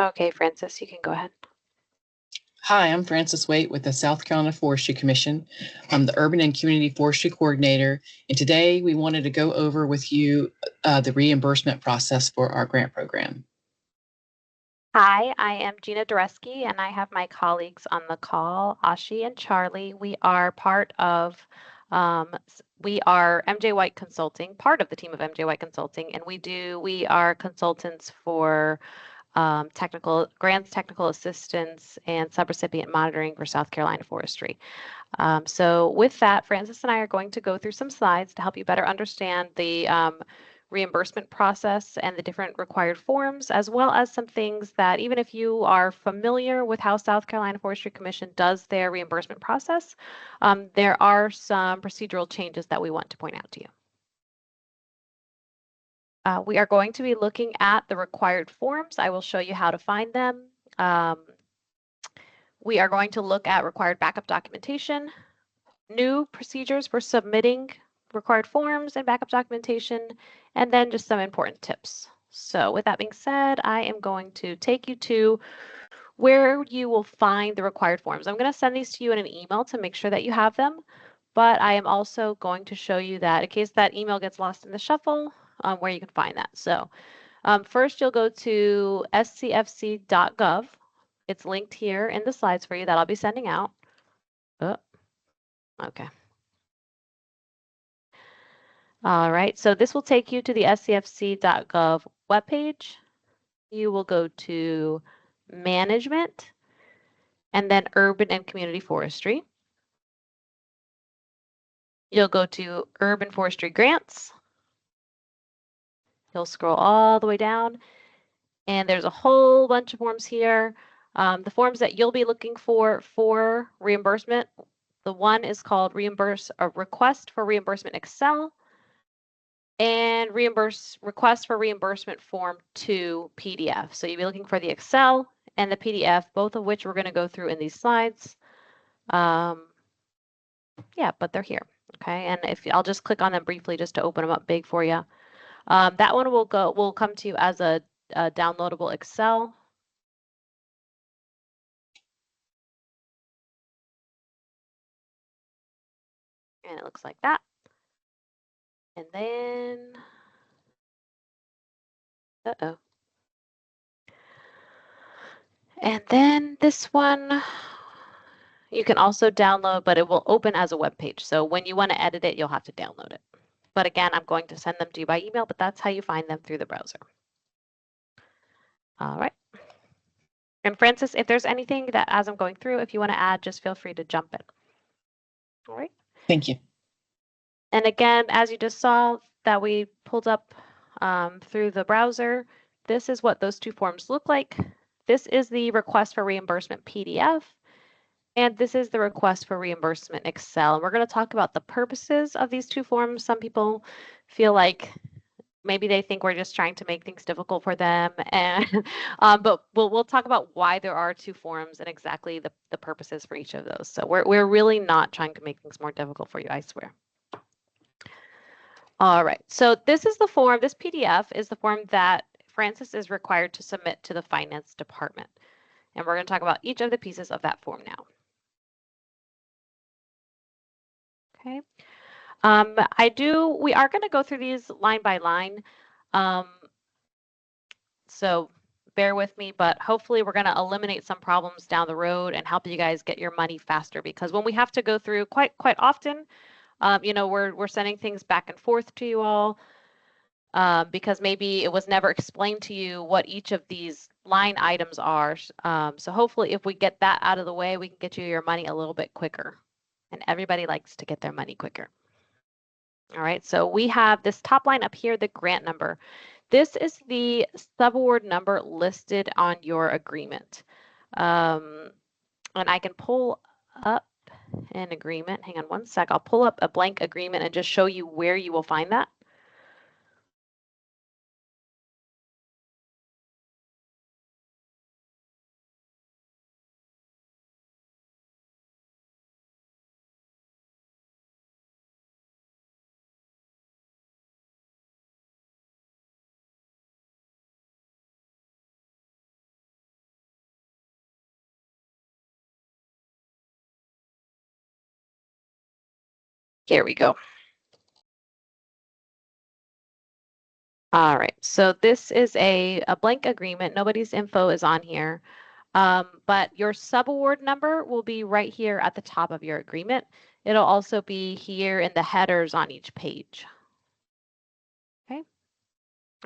Okay, Francis, you can go ahead. Hi, I'm Frances Waite with the South Carolina Forestry Commission. I'm the Urban and Community Forestry Coordinator, and today we wanted to go over with you the reimbursement process for our grant program. Hi, I am Gina Dureski, and I have my colleagues on the call, Ashi and Charlie. We are we are MJ White Consulting, part of the team of MJ White Consulting, and we are consultants for technical grants, technical assistance, and subrecipient monitoring for South Carolina Forestry. So with that, Francis and I are going to go through some slides to help you better understand the reimbursement process and the different required forms, as well as some things that even if you are familiar with how South Carolina Forestry Commission does their reimbursement process, there are some procedural changes that we want to point out to you. We are going to be looking at the required forms. I will show you how to find them. We are going to look at required backup documentation, new procedures for submitting required forms and backup documentation, and then just some important tips. So with that being said, I am going to take you to where you will find the required forms. I'm going to send these to you in an email to make sure that you have them, but I am also going to show you that in case that email gets lost in the shuffle, where you can find that. So first you'll go to scfc.gov. It's linked here in the slides for you that I'll be sending out. Oh, okay. All right, so this will take you to the scfc.gov webpage. You will go to Management and then Urban and Community Forestry. You'll go to Urban Forestry Grants. You'll scroll all the way down, and there's a whole bunch of forms here. The forms that you'll be looking for reimbursement, the one is called Request for Reimbursement Excel, and request for reimbursement form 2 PDF. So you'll be looking for the Excel and the PDF, both of which we're going to go through in these slides. Yeah, but they're here. Okay, and if I'll just click on them briefly just to open them up big for you. That one will come to you as a downloadable Excel. And it looks like that. And then, uh-oh. And then this one, you can also download, but it will open as a web page. So when you want to edit it, you'll have to download it. But again, I'm going to send them to you by email, but that's how you find them through the browser. All right. And Francis, if there's anything that as I'm going through, if you want to add, just feel free to jump in. All right. Thank you. And again, as you just saw that we pulled up through the browser, this is what those two forms look like. This is the request for reimbursement PDF, and this is the request for reimbursement Excel. And we're going to talk about the purposes of these two forms. Some people feel like maybe they think we're just trying to make things difficult for them, and but we'll talk about why there are two forms and exactly the purposes for each of those. So we're really not trying to make things more difficult for you, I swear. All right, so this is the form, this PDF is the form that Francis is required to submit to the finance department. And we're going to talk about each of the pieces of that form now. Okay. We are going to go through these line by line. So bear with me, but hopefully we're going to eliminate some problems down the road and help you guys get your money faster, because when we have to go through quite often, we're sending things back and forth to you all because maybe it was never explained to you what each of these line items are. So hopefully if we get that out of the way, we can get you your money a little bit quicker. And everybody likes to get their money quicker. All right, so we have this top line up here, the grant number. This is the subaward number listed on your agreement. And I can pull up an agreement. Hang on one sec. I'll pull up a blank agreement and just show you where you will find that. Here we go. All right, so this is a blank agreement. Nobody's info is on here, but your subaward number will be right here at the top of your agreement. It'll also be here in the headers on each page. Okay.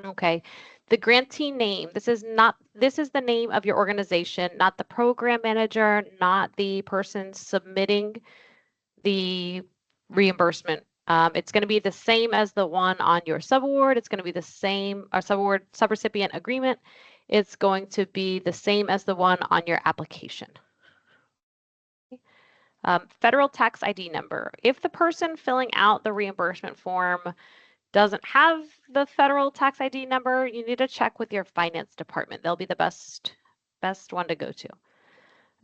Okay. The grantee name, this is the name of your organization, not the program manager, not the person submitting the reimbursement. It's going to be the same as the one on your subaward. It's going to be the same, or subaward subrecipient agreement. It's going to be the same as the one on your application. Federal tax ID number. If the person filling out the reimbursement form doesn't have the federal tax ID number, you need to check with your finance department. They'll be the best one to go to.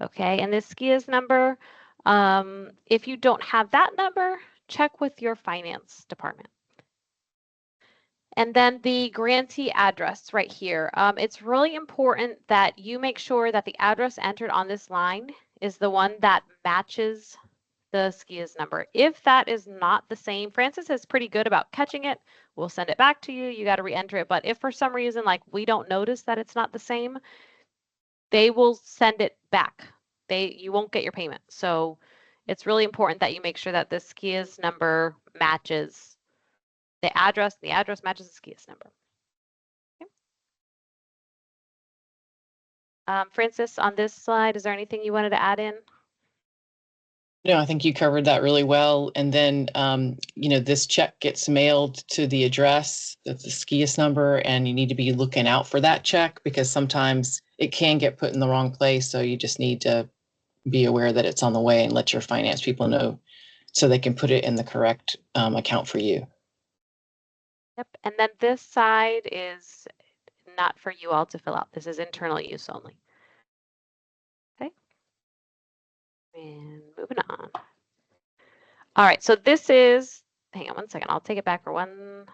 Okay, and this SCIA's number, if you don't have that number, check with your finance department. And then the grantee address right here. It's really important that you make sure that the address entered on this line is the one that matches the SCIA's number. If that is not the same, Francis is pretty good about catching it. We'll send it back to you. You got to re-enter it. But if for some reason, like we don't notice that it's not the same, they will send it back. You won't get your payment. So it's really important that you make sure that the SCIA's number matches the address matches the SCIA's number. Okay. Francis, on this slide, is there anything you wanted to add in? No, I think you covered that really well. And then, this check gets mailed to the address, that's the SCIA's number, and you need to be looking out for that check because sometimes it can get put in the wrong place. So you just need to be aware that it's on the way and let your finance people know so they can put it in the correct account for you. Yep. And then this side is not for you all to fill out. This is internal use only. Okay. And moving on. All right, so this is, hang on one second, I'll take it back for one.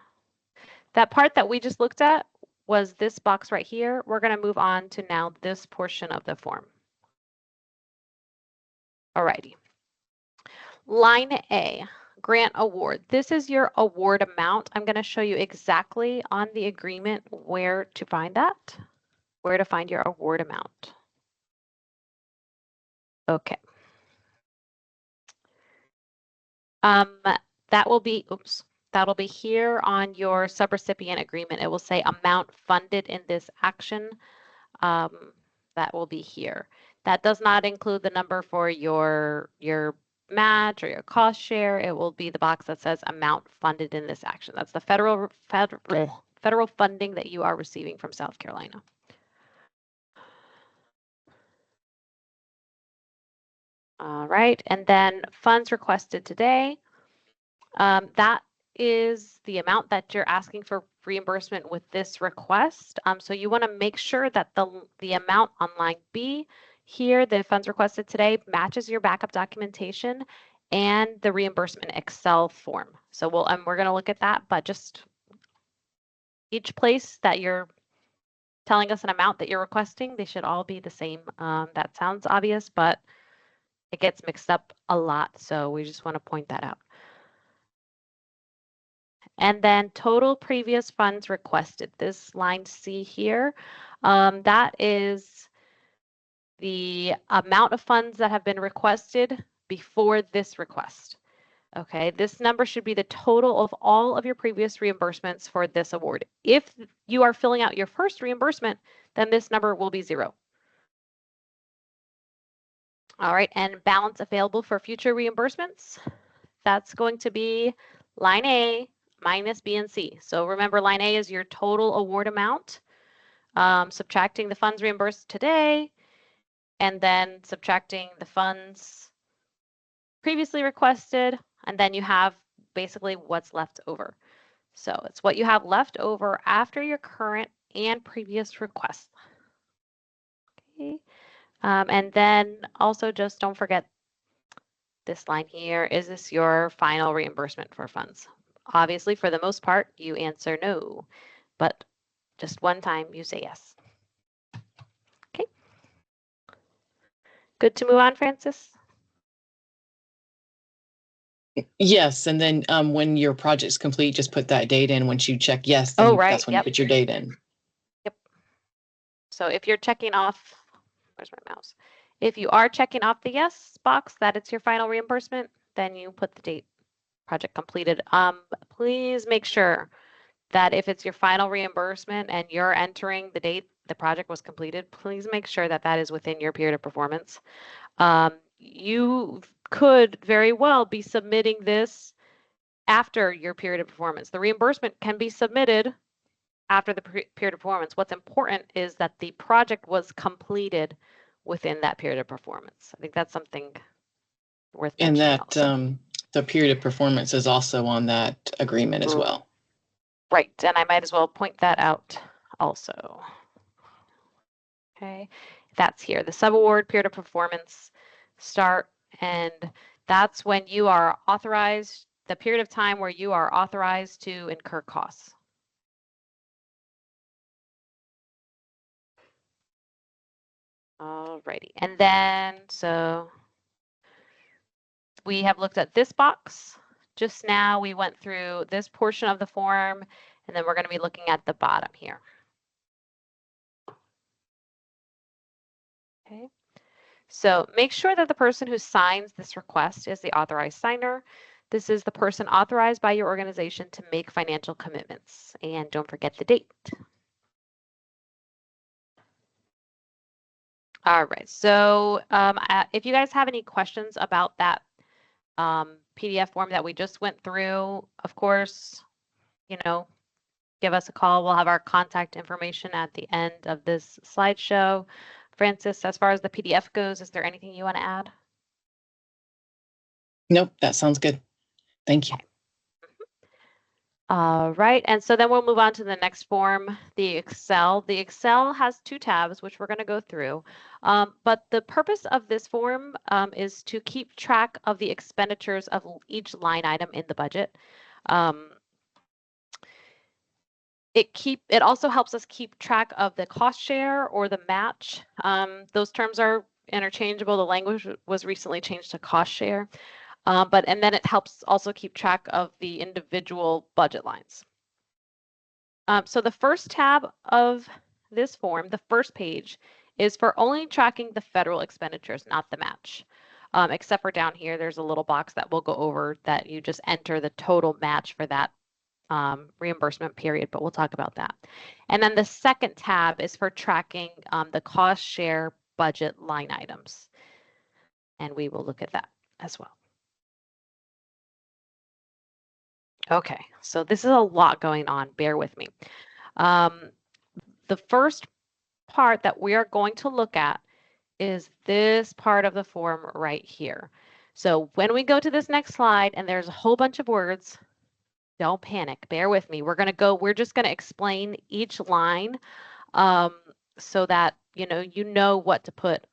That part that we just looked at was this box right here. We're going to move on to now this portion of the form. All righty. Line A, grant award. This is your award amount. I'm going to show you exactly on the agreement where to find that, where to find your award amount. Okay. That will be, that'll be here on your subrecipient agreement. It will say amount funded in this action. That will be here. That does not include the number for your match or your cost share. It will be the box that says amount funded in this action. That's the federal funding that you are receiving from South Carolina. All right, and then funds requested today. That is the amount that you're asking for reimbursement with this request. So you want to make sure that the amount on line B here, the funds requested today, matches your backup documentation and the reimbursement Excel form. So we're going to look at that, but just each place that you're telling us an amount that you're requesting, they should all be the same. That sounds obvious, but it gets mixed up a lot. So we just want to point that out. And then total previous funds requested, this line C here, that is the amount of funds that have been requested before this request. Okay, this number should be the total of all of your previous reimbursements for this award. If you are filling out your first reimbursement, then this number will be 0. All right, and balance available for future reimbursements, that's going to be line A minus B and C. So remember, line A is your total award amount, subtracting the funds reimbursed today, and then subtracting the funds previously requested, and then you have basically what's left over. So it's what you have left over after your current and previous requests. Okay. And then also just don't forget this line here. Is this your final reimbursement for funds? Obviously, for the most part, you answer no, but just one time you say yes. Okay. Good to move on, Francis? Yes, and then when your project's complete, just put that date in. Once you check yes, then Oh, right. that's when you Yep. put your date in. Yep. So if you're checking off, where's my mouse? If you are checking off the yes box that it's your final reimbursement, then you put the date project completed. Please make sure that if it's your final reimbursement and you're entering the date the project was completed, please make sure that that is within your period of performance. You could very well be submitting this after your period of performance. The reimbursement can be submitted after the period of performance. What's important is that the project was completed within that period of performance. I think that's something worth And mentioning that also. the period of performance is also on that agreement as well. Right, and I might as well point that out also. Okay, that's here. The subaward period of performance start, and that's when you are authorized, the period of time where you are authorized to incur costs. Alrighty, and then so we have looked at this box. Just now we went through this portion of the form, and then we're going to be looking at the bottom here. Okay. So make sure that the person who signs this request is the authorized signer. This is the person authorized by your organization to make financial commitments. And don't forget the date. All right, so if you guys have any questions about that PDF form that we just went through, of course, give us a call. We'll have our contact information at the end of this slideshow. Francis, as far as the PDF goes, is there anything you want to add? Nope, that sounds good. Thank you. Okay. All right, and so then we'll move on to the next form, the Excel. The Excel has two tabs, which we're going to go through. But the purpose of this form is to keep track of the expenditures of each line item in the budget. It also helps us keep track of the cost share or the match. Those terms are interchangeable. The language was recently changed to cost share. And then it helps also keep track of the individual budget lines. So the first tab of this form, the first page, is for only tracking the federal expenditures, not the match. Except for down here, there's a little box that we'll go over that you just enter the total match for that reimbursement period, but we'll talk about that. And then the second tab is for tracking the cost share budget line items. And we will look at that as well. Okay, so this is a lot going on. Bear with me. The first part that we are going to look at is this part of the form right here. So when we go to this next slide and there's a whole bunch of words, don't panic. Bear with me. We're just going to explain each line so that you know what to put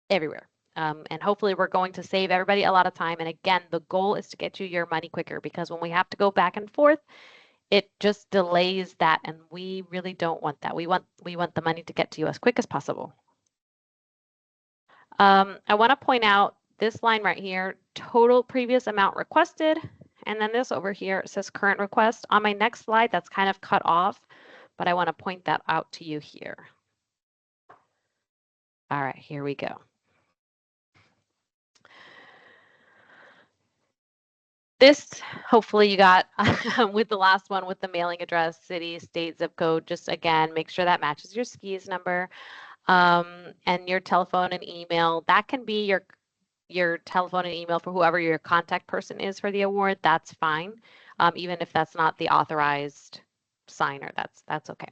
everywhere. And hopefully we're going to save everybody a lot of time. And again, the goal is to get you your money quicker, because when we have to go back and forth, it just delays that, and we really don't want that. We want the money to get to you as quick as possible. I want to point out this line right here, total previous amount requested, and then this over here, it says current request. On my next slide, that's kind of cut off, but I want to point that out to you here. All right, here we go. This, hopefully you got with the last one with the mailing address, city, state, zip code. Just again, make sure that matches your SKIS number and your telephone and email. That can be your telephone and email for whoever your contact person is for the award. That's fine, even if that's not the authorized signer. That's okay.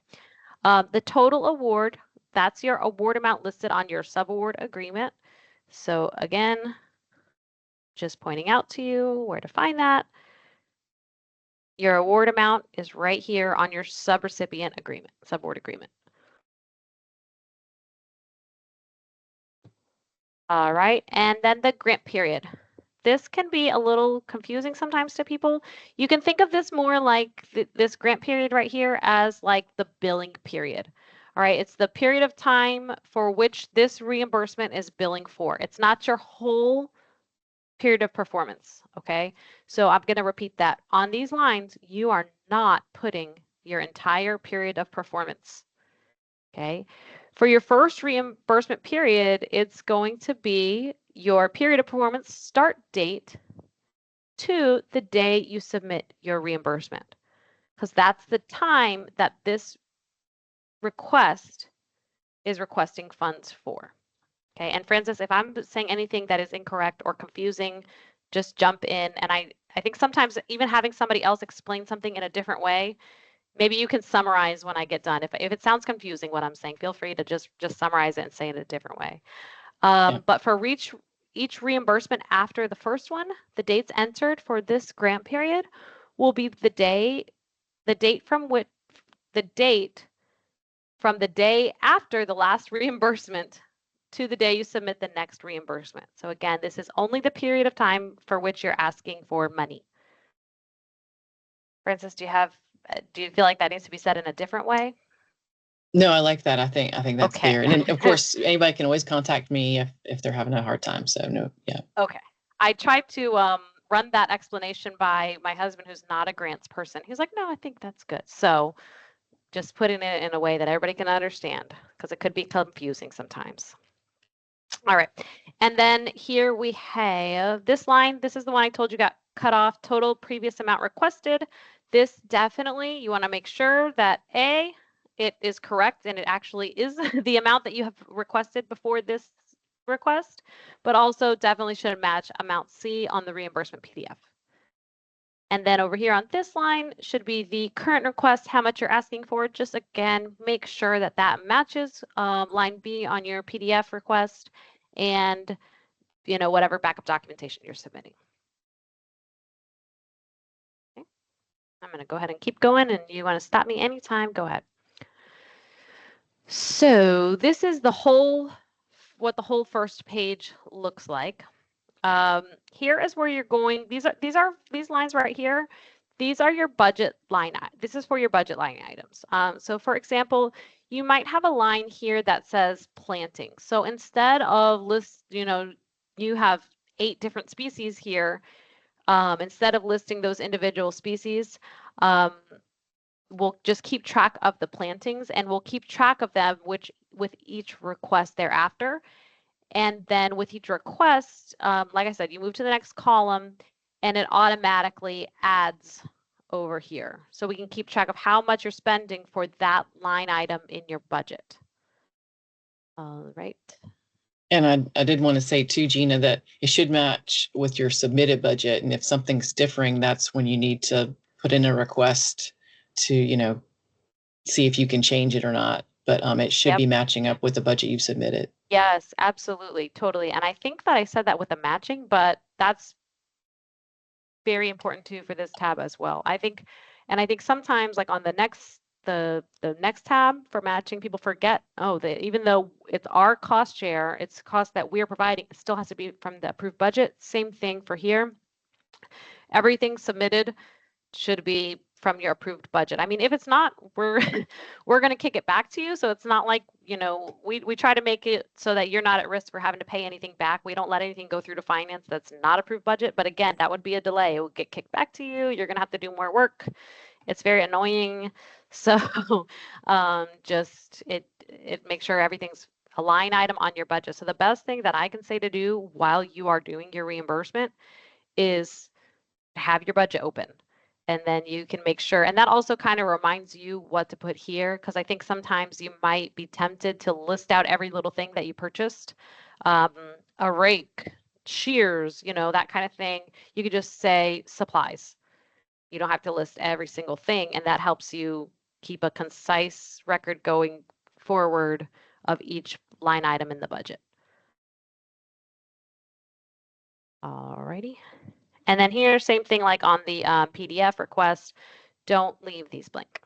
The total award, that's your award amount listed on your subaward agreement. So again, just pointing out to you where to find that. Your award amount is right here on your subrecipient agreement, subaward agreement. All right, and then the grant period. This can be a little confusing sometimes to people. You can think of this more like this grant period right here as like the billing period. All right, it's the period of time for which this reimbursement is billing for. It's not your whole period of performance, okay? So I'm going to repeat that. On these lines, you are not putting your entire period of performance, okay? For your first reimbursement period, it's going to be your period of performance start date to the day you submit your reimbursement, because that's the time that this request is requesting funds for. Okay, and Francis, if I'm saying anything that is incorrect or confusing, just jump in. And I think sometimes even having somebody else explain something in a different way, maybe you can summarize when I get done. If it sounds confusing what I'm saying, feel free to just summarize it and say it in a different way. Yeah. But for each reimbursement after the first one, the dates entered for this grant period will be the date from the day after the last reimbursement to the day you submit the next reimbursement. So again, this is only the period of time for which you're asking for money. Francis, do you feel like that needs to be said in a different way? No, I like that. I think that's Okay. clear. And then, of course, anybody can always contact me if they're having a hard time. So no, yeah. Okay. I tried to run that explanation by my husband, who's not a grants person. He's like, no, I think that's good. So just putting it in a way that everybody can understand, because it could be confusing sometimes. All right. And then here we have this line. This is the one I told you got cut off. Total previous amount requested. This definitely, you want to make sure that A, it is correct and it actually is the amount that you have requested before this request, but also definitely should match amount C on the reimbursement PDF. And then over here on this line should be the current request, how much you're asking for. Just again, make sure that that matches line B on your PDF request and, you know, whatever backup documentation you're submitting. Okay. I'm going to go ahead and keep going, and you want to stop me anytime, go ahead. So this is what the whole first page looks like. Here is where you're going. These lines right here. These are your budget line. This is for your budget line items. So for example, you might have a line here that says planting. So instead of you have 8 different species here. Instead of listing those individual species, we'll just keep track of the plantings, and we'll keep track of them with each request thereafter. And then with each request, like I said, you move to the next column and it automatically adds over here. So we can keep track of how much you're spending for that line item in your budget. All right. And I did want to say too, Gina, that it should match with your submitted budget. And if something's differing, that's when you need to put in a request to, see if you can change it or not. But it should be matching up with the budget you've submitted. Yes, absolutely. Totally. And I think that I said that with the matching, but that's very important too for this tab as well. I think sometimes like on the next tab for matching, people forget, even though it's our cost share, it's cost that we're providing, it still has to be from the approved budget. Same thing for here. Everything submitted should be from your approved budget. I mean, if it's not, we're going to kick it back to you. So it's not like, we try to make it so that you're not at risk for having to pay anything back. We don't let anything go through to finance that's not approved budget. But again, that would be a delay. It will get kicked back to you. You're going to have to do more work. It's very annoying. So just it makes sure everything's a line item on your budget. So the best thing that I can say to do while you are doing your reimbursement is have your budget open. And then you can make sure, and that also kind of reminds you what to put here, because I think sometimes you might be tempted to list out every little thing that you purchased. A rake, shears, that kind of thing. You could just say supplies. You don't have to list every single thing, and that helps you keep a concise record going forward of each line item in the budget. Alrighty. And then here, same thing like on the PDF request, don't leave these blank.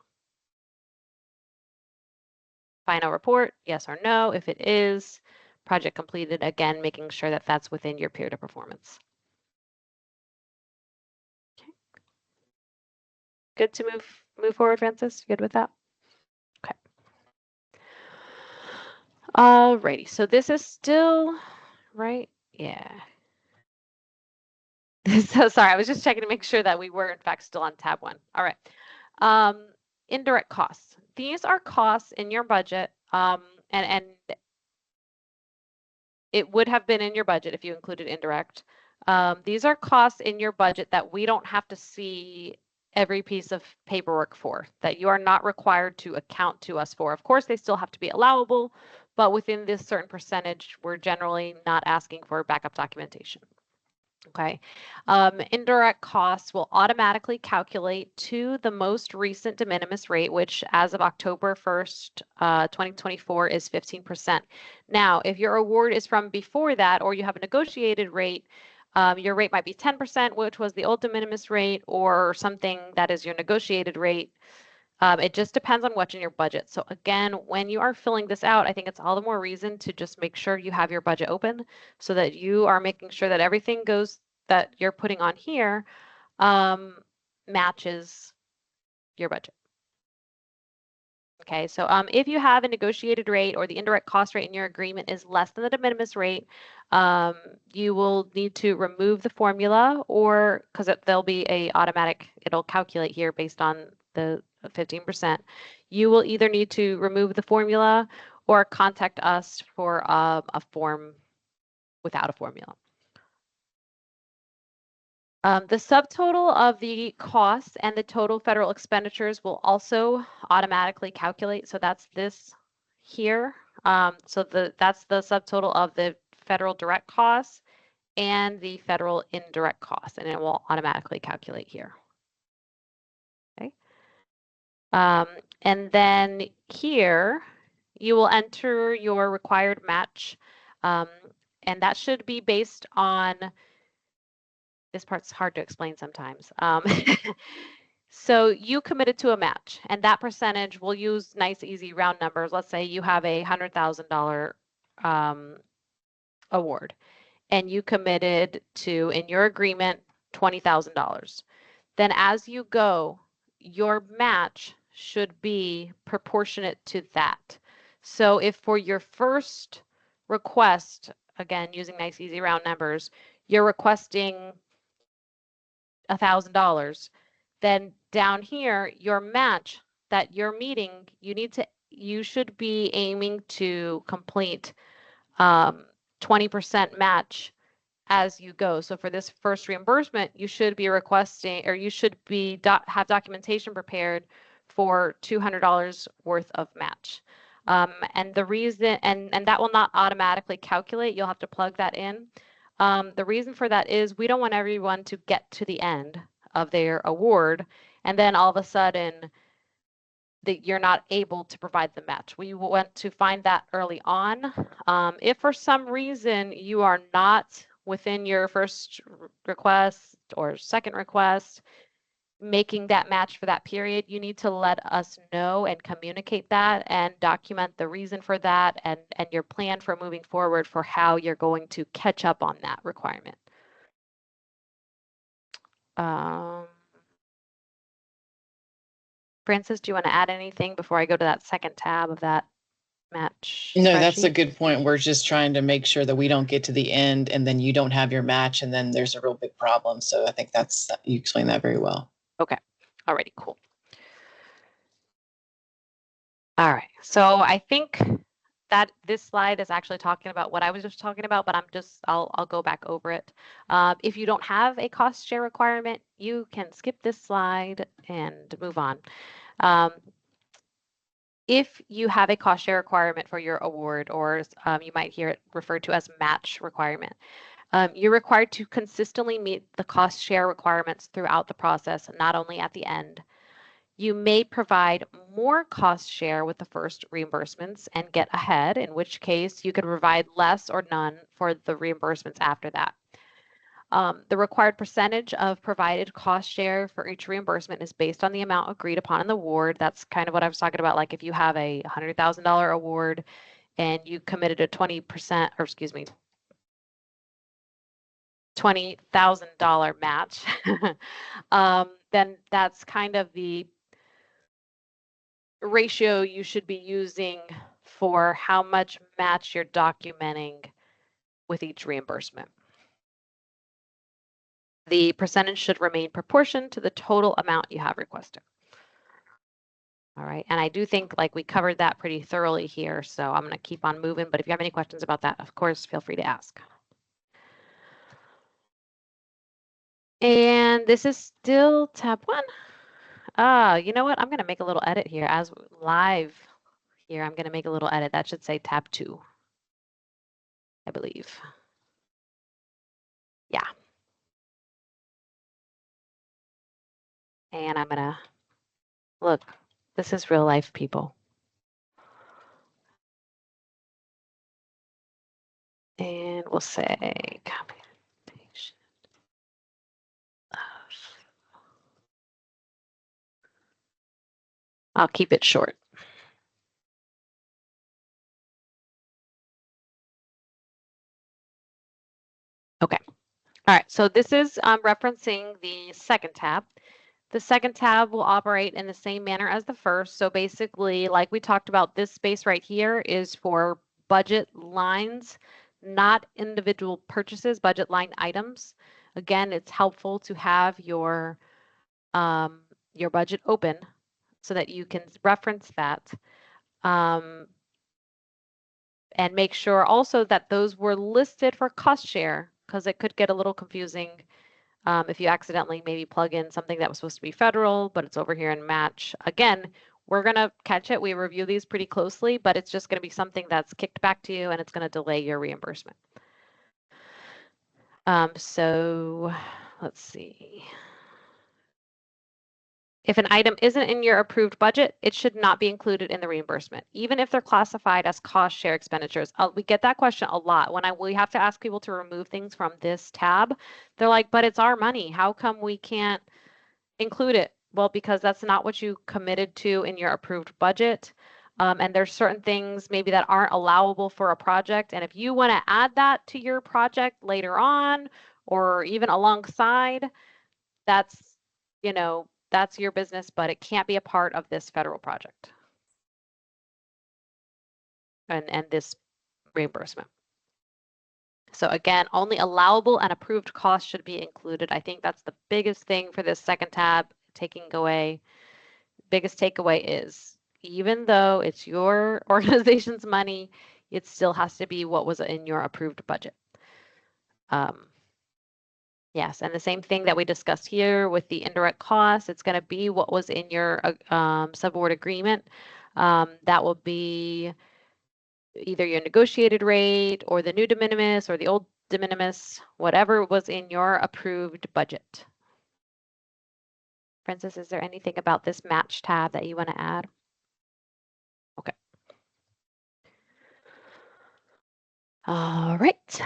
Final report, yes or no. If it is, project completed, again, making sure that that's within your period of performance. Okay. Good to move forward, Francis? Good with that? Okay. Alrighty, so this is still, right? Yeah. So sorry, I was just checking to make sure that we were in fact still on tab 1. All right. Indirect costs. These are costs in your budget, and it would have been in your budget if you included indirect. These are costs in your budget that we don't have to see every piece of paperwork for, that you are not required to account to us for. Of course, they still have to be allowable, but within this certain percentage, we're generally not asking for backup documentation. Okay. Indirect costs will automatically calculate to the most recent de minimis rate, which as of October 1st, 2024 is 15%. Now, if your award is from before that, or you have a negotiated rate, your rate might be 10%, which was the old de minimis rate, or something that is your negotiated rate. It just depends on what's in your budget. So again, when you are filling this out, I think it's all the more reason to just make sure you have your budget open so that you are making sure that everything goes that you're putting on here matches your budget. Okay, so if you have a negotiated rate or the indirect cost rate in your agreement is less than the de minimis rate, you will need to remove the formula, or because there'll be a automatic, it'll calculate here based on the 15%. You will either need to remove the formula or contact us for a form without a formula. The subtotal of the costs and the total federal expenditures will also automatically calculate. So that's this here. So that's the subtotal of the federal direct costs and the federal indirect costs, and it will automatically calculate here. Okay. And then here, you will enter your required match, and that should be based on, this part's hard to explain sometimes. So you committed to a match, and that percentage, we'll use nice, easy, round numbers. Let's say you have a $100,000 award, and you committed to, in your agreement, $20,000. Then as you go, your match should be proportionate to that. So if for your first request, again, using nice, easy, round numbers, you're requesting $1,000, then down here, your match that you're meeting, you should be aiming to complete 20% match as you go. So for this first reimbursement, you should be requesting, or you should be have documentation prepared for $200 worth of match. And the reason, and that will not automatically calculate, you'll have to plug that in. The reason for that is we don't want everyone to get to the end of their award and then all of a sudden that you're not able to provide the match. We want to find that early on. If for some reason you are not within your first request or second request making that match for that period, you need to let us know and communicate that and document the reason for that and your plan for moving forward for how you're going to catch up on that requirement. Francis, do you want to add anything before I go to that second tab of that match? No, that's a good point. We're just trying to make sure that we don't get to the end and then you don't have your match and then there's a real big problem. So I think you explained that very well. Okay. Alrighty, cool. All right. So I think that this slide is actually talking about what I was just talking about, but I'll go back over it. If you don't have a cost share requirement, you can skip this slide and move on. If you have a cost share requirement for your award, or you might hear it referred to as match requirement, you're required to consistently meet the cost share requirements throughout the process, not only at the end. You may provide more cost share with the first reimbursements and get ahead, in which case you could provide less or none for the reimbursements after that. The required percentage of provided cost share for each reimbursement is based on the amount agreed upon in the award. That's kind of what I was talking about. Like if you have a $100,000 award and you committed a 20%, or excuse me, $20,000 match, then that's kind of the ratio you should be using for how much match you're documenting with each reimbursement. The percentage should remain proportioned to the total amount you have requested. All right, and I do think like we covered that pretty thoroughly here, so I'm going to keep on moving, but if you have any questions about that, of course, feel free to ask. And this is still tab 1. You know what? I'm going to make a little edit here as live here. I'm going to make a little edit. That should say tab 2, I believe. Yeah. And I'm going to look. This is real life, people. And we'll say computation of. I'll keep it short. Okay. All right. So this is referencing the second tab. The second tab will operate in the same manner as the first. So basically, like we talked about, this space right here is for budget lines, not individual purchases, budget line items. Again, it's helpful to have your budget open so that you can reference that. And make sure also that those were listed for cost share, because it could get a little confusing if you accidentally maybe plug in something that was supposed to be federal, but it's over here in match. Again, we're going to catch it. We review these pretty closely, but it's just going to be something that's kicked back to you and it's going to delay your reimbursement. So let's see. If an item isn't in your approved budget, it should not be included in the reimbursement, even if they're classified as cost share expenditures. We get that question a lot when we have to ask people to remove things from this tab. They're like, but it's our money. How come we can't include it? Well, because that's not what you committed to in your approved budget. And there's certain things maybe that aren't allowable for a project. And if you want to add that to your project later on, or even alongside, that's, that's your business, but it can't be a part of this federal project and this reimbursement. So again, only allowable and approved costs should be included. I think that's the biggest thing for this second tab, taking away. Biggest takeaway is, even though it's your organization's money, it still has to be what was in your approved budget. Yes, and the same thing that we discussed here with the indirect costs, it's going to be what was in your subaward agreement. That will be either your negotiated rate or the new de minimis or the old de minimis, whatever was in your approved budget. Francis, is there anything about this match tab that you want to add? Okay. All right.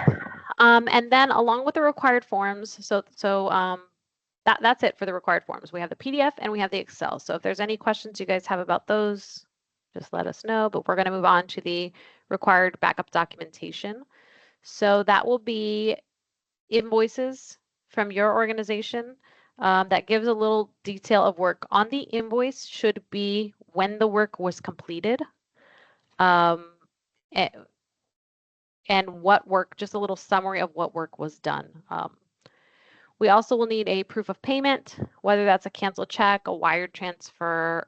And then along with the required forms, that's it for the required forms. We have the PDF and we have the Excel. So if there's any questions you guys have about those, just let us know. But we're going to move on to the required backup documentation. So that will be invoices from your organization that gives a little detail of work. On the invoice should be when the work was completed. And what work, just a little summary of what work was done. We also will need a proof of payment, whether that's a canceled check, a wire transfer,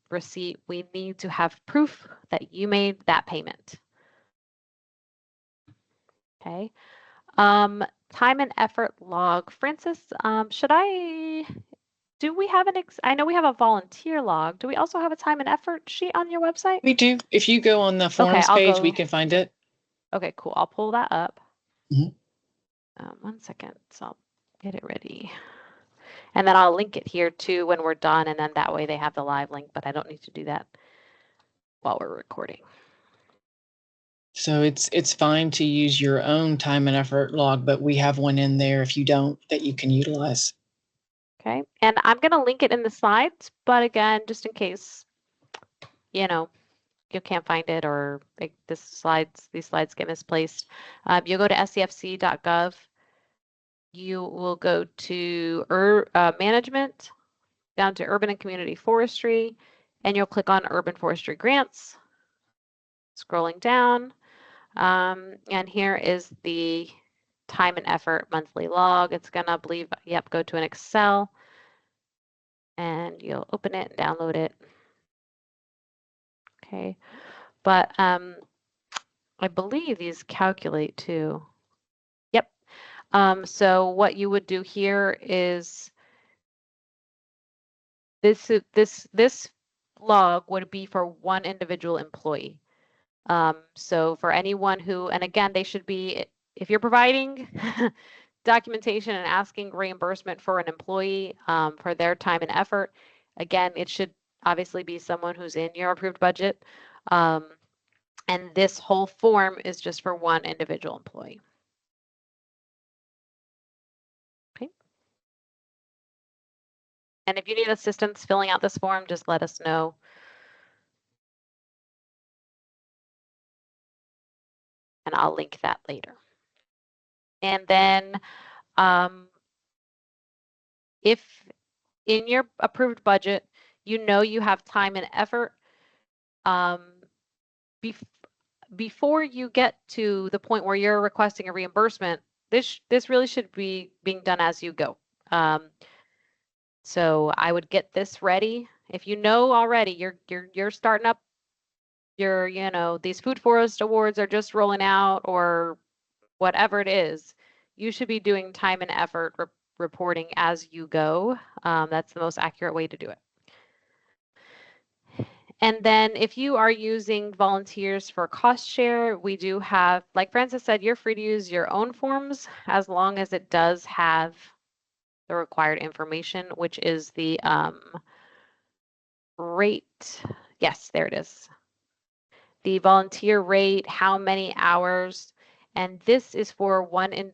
receipt. We need to have proof that you made that payment. Okay. Time and effort log. Francis, do we have I know we have a volunteer log. Do we also have a time and effort sheet on your website? We do. If you go on the forms page, we can find it. Okay, cool. I'll pull that up. Mm-hmm. 1 second. So I'll get it ready. And then I'll link it here too when we're done. And then that way they have the live link, but I don't need to do that while we're recording. So it's fine to use your own time and effort log, but we have one in there if you don't, that you can utilize. Okay. And I'm going to link it in the slides, but again, just in case, you can't find it or like these slides get misplaced, you'll go to scfc.gov. You will go to management, down to urban and community forestry, and you'll click on urban forestry grants. Scrolling down, and here is the time and effort monthly log. It's gonna, I believe, yep, go to an Excel, and you'll open it and download it. Okay, but I believe these calculate too. Yep. So what you would do here is this log would be for one individual employee. So for anyone who, and again, they should be, if you're providing documentation and asking reimbursement for an employee for their time and effort, again, it should obviously be someone who's in your approved budget. And this whole form is just for one individual employee. Okay. And if you need assistance filling out this form, just let us know. And I'll link that later. And then if in your approved budget, you know you have time and effort, before you get to the point where you're requesting a reimbursement, this really should be being done as you go. So I would get this ready. If you know already you're starting up your, these Food Forest awards are just rolling out or whatever it is, you should be doing time and effort reporting as you go. That's the most accurate way to do it. And then if you are using volunteers for cost share, we do have, like Francis said, you're free to use your own forms as long as it does have the required information, which is the rate. Yes, there it is. The volunteer rate, how many hours, and this is for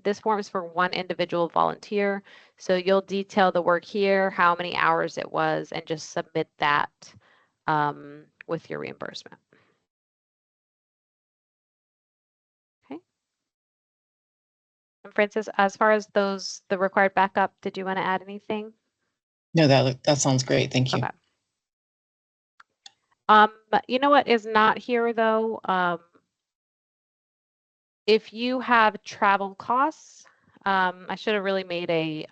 this form is for one individual volunteer. So you'll detail the work here, how many hours it was, and just submit that with your reimbursement. Okay. And Francis, as far as the required backup, did you want to add anything? No, that sounds great. Thank you. Okay. You know what is not here though? If you have travel costs, I should have really made a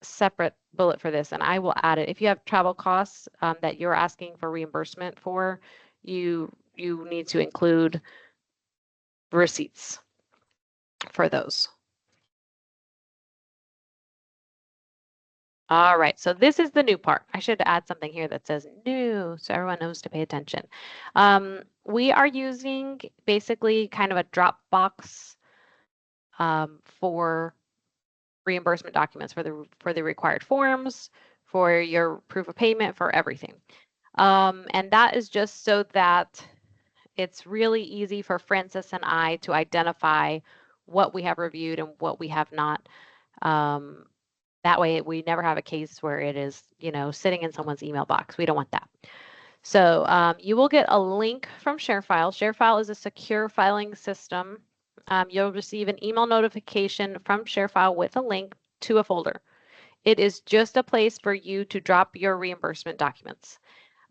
separate bullet for this, and I will add it. If you have travel costs that you're asking for reimbursement for, you need to include receipts for those. All right, so this is the new part. I should add something here that says new so everyone knows to pay attention. We are using basically kind of a Dropbox for reimbursement documents for the required forms, for your proof of payment, for everything. And that is just so that it's really easy for Francis and I to identify what we have reviewed and what we have not. That way we never have a case where it is, sitting in someone's email box. We don't want that. So you will get a link from ShareFile. ShareFile is a secure filing system. You'll receive an email notification from ShareFile with a link to a folder. It is just a place for you to drop your reimbursement documents.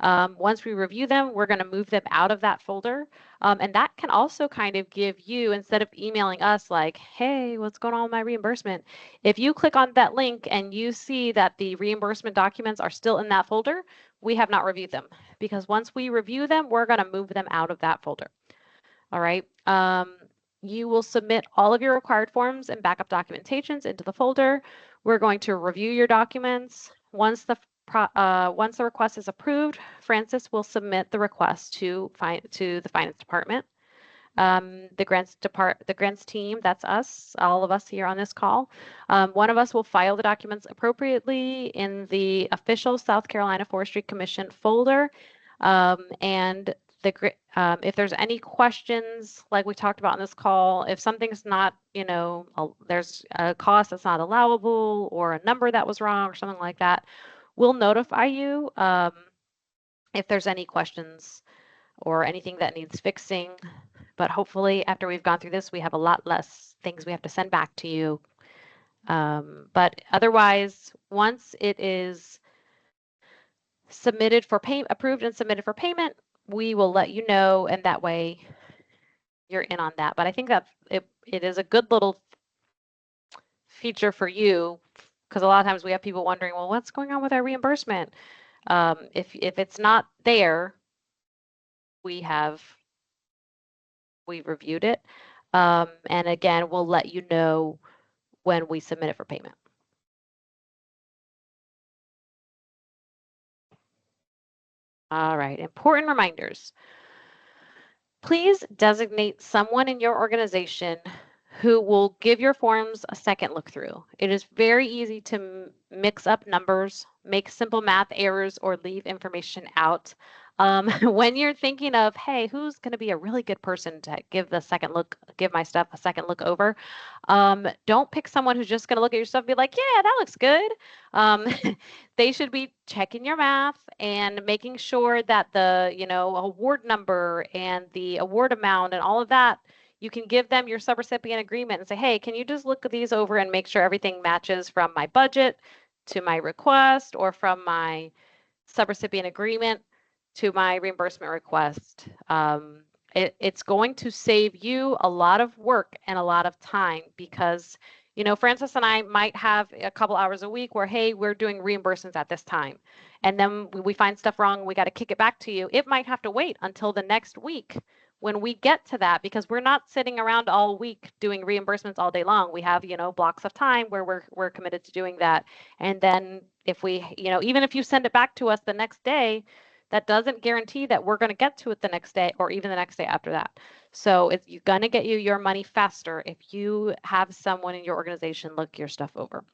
Once we review them, we're going to move them out of that folder. And that can also kind of give you, instead of emailing us like, hey, what's going on with my reimbursement? If you click on that link and you see that the reimbursement documents are still in that folder, we have not reviewed them. Because once we review them, we're going to move them out of that folder. All right. You will submit all of your required forms and backup documentations into the folder. We're going to review your documents. Once the request is approved, Francis will submit the request to the finance department. The grants team, that's us, all of us here on this call. One of us will file the documents appropriately in the official South Carolina Forestry Commission folder. And if there's any questions, like we talked about on this call, if something's not, there's a cost that's not allowable or a number that was wrong or something like that, we'll notify you if there's any questions or anything that needs fixing. But hopefully after we've gone through this, we have a lot less things we have to send back to you. But otherwise, once it is submitted for approved and submitted for payment, we will let you know, and that way you're in on that. But I think that it is a good little feature for you, because a lot of times we have people wondering, well, what's going on with our reimbursement? If it's not there, we've reviewed it. And again, we'll let you know when we submit it for payment. All right, important reminders. Please designate someone in your organization who will give your forms a second look through. It is very easy to mix up numbers, make simple math errors, or leave information out. When you're thinking of, hey, who's going to be a really good person to give my stuff a second look over, don't pick someone who's just going to look at your stuff and be like, yeah, that looks good. They should be checking your math and making sure that the, award number and the award amount and all of that, you can give them your subrecipient agreement and say, hey, can you just look at these over and make sure everything matches from my budget to my request, or from my subrecipient agreement to my reimbursement request. It's going to save you a lot of work and a lot of time, because, Francis and I might have a couple hours a week where, hey, we're doing reimbursements at this time. And then we find stuff wrong and we got to kick it back to you. It might have to wait until the next week when we get to that, because we're not sitting around all week doing reimbursements all day long. We have, blocks of time where we're committed to doing that. And then if we, even if you send it back to us the next day, that doesn't guarantee that we're going to get to it the next day or even the next day after that. So it's going to get you your money faster if you have someone in your organization look your stuff over.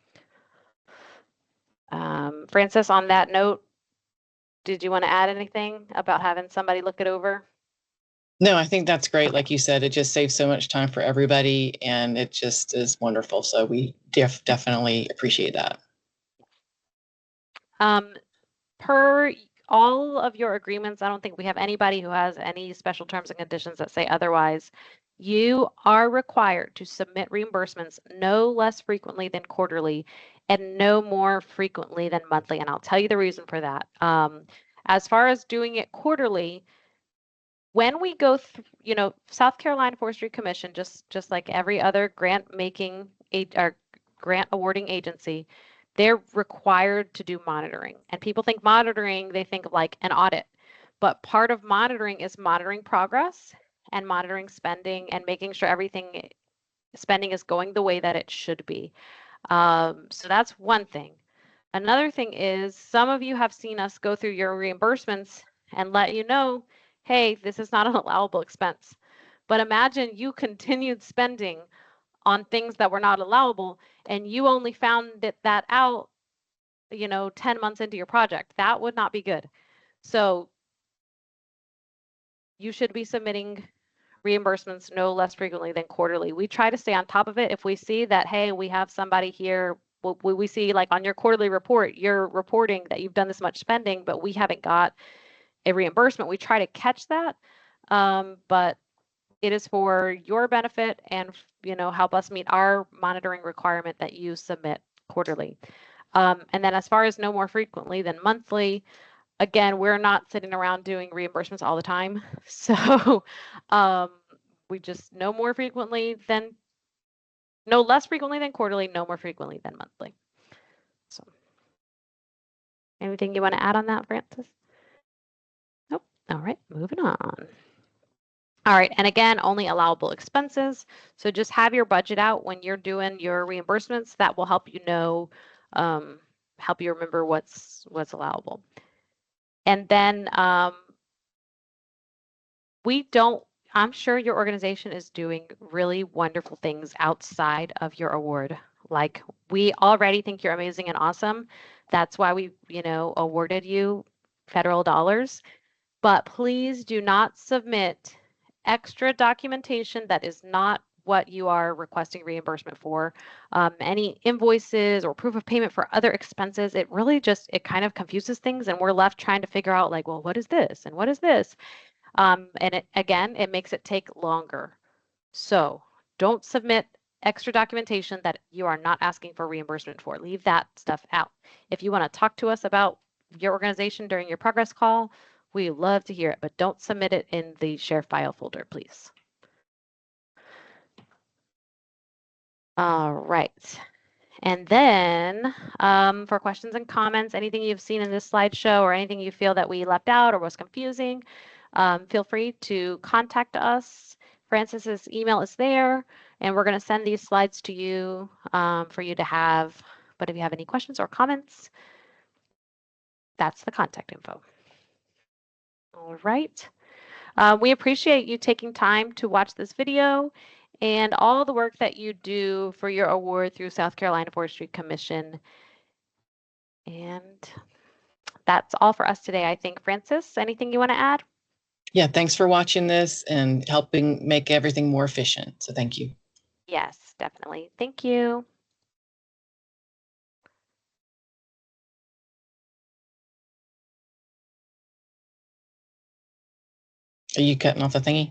Francis, on that note, did you want to add anything about having somebody look it over? No, I think that's great. Like you said, it just saves so much time for everybody, and it just is wonderful. So we definitely appreciate that. Per all of your agreements, I don't think we have anybody who has any special terms and conditions that say otherwise. You are required to submit reimbursements no less frequently than quarterly and no more frequently than monthly. And I'll tell you the reason for that. As far as doing it quarterly, when we go through, South Carolina Forestry Commission, just like every other grant awarding agency, they're required to do monitoring. And people think monitoring, they think of like an audit. But part of monitoring is monitoring progress and monitoring spending and making sure spending is going the way that it should be. So that's one thing. Another thing is, some of you have seen us go through your reimbursements and let you know, hey, this is not an allowable expense. But imagine you continued spending on things that were not allowable, and you only found that out, 10 months into your project. That would not be good. So you should be submitting reimbursements no less frequently than quarterly. We try to stay on top of it. If we see that, hey, we have somebody here, we see like on your quarterly report, you're reporting that you've done this much spending, but we haven't got a reimbursement. We try to catch that. But it is for your benefit and, help us meet our monitoring requirement that you submit quarterly. And then as far as no more frequently than monthly, again, we're not sitting around doing reimbursements all the time. So we just no less frequently than quarterly, no more frequently than monthly. So anything you want to add on that, Francis? Nope. All right, moving on. All right, and again, only allowable expenses. So just have your budget out when you're doing your reimbursements. That will help you know, help you remember what's allowable. And then I'm sure your organization is doing really wonderful things outside of your award. Like, we already think you're amazing and awesome. That's why we, awarded you federal dollars. But please do not submit extra documentation that is not what you are requesting reimbursement for. Any invoices or proof of payment for other expenses, it kind of confuses things, and we're left trying to figure out like, well, what is this and what is this? And it makes it take longer. So don't submit extra documentation that you are not asking for reimbursement for. Leave that stuff out. If you want to talk to us about your organization during your progress call, we love to hear it, but don't submit it in the share file folder, please. All right. And then for questions and comments, anything you've seen in this slideshow or anything you feel that we left out or was confusing, feel free to contact us. Francis's email is there, and we're going to send these slides to you for you to have. But if you have any questions or comments, that's the contact info. All right. We appreciate you taking time to watch this video and all the work that you do for your award through South Carolina Forestry Commission. And that's all for us today, I think. Francis, anything you want to add? Yeah, thanks for watching this and helping make everything more efficient. So thank you. Yes, definitely. Thank you. Are you cutting off the thingy?